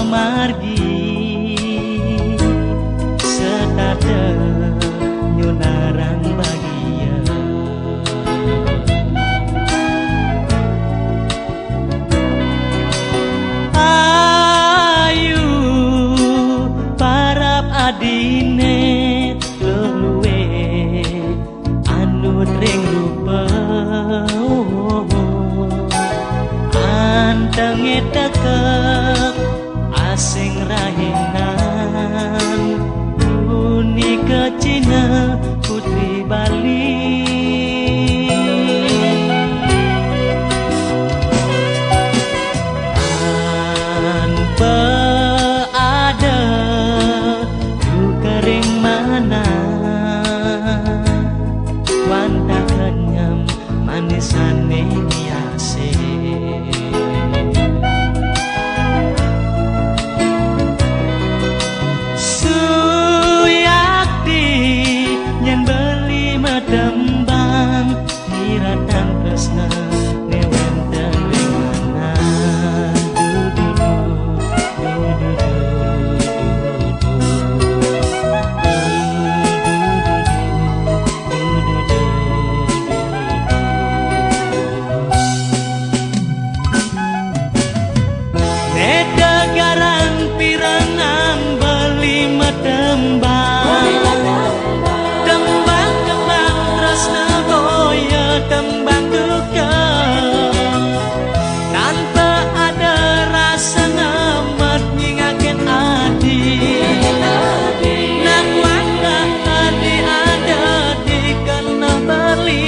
margi setata nyunarang bahagia. Ayu parap adine luwe anut ring rupa antenge tekek asing rahinan uni kecina putri Bali. Tanpa ada duka ring mana wanda kenyam manisane miase. Tembang niratan tresna newenten ring mana netegaran pirangan beli metembang tembang duka tanpa ada rasa ngemet nyingakin adi nang wanda adi ada di kena Bali.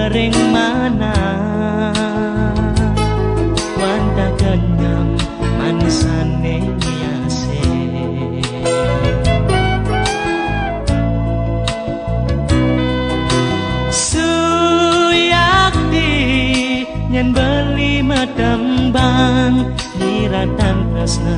Ring mana wanda kenyam manisane miase. Suyakti nyen beli metembang niratan tresna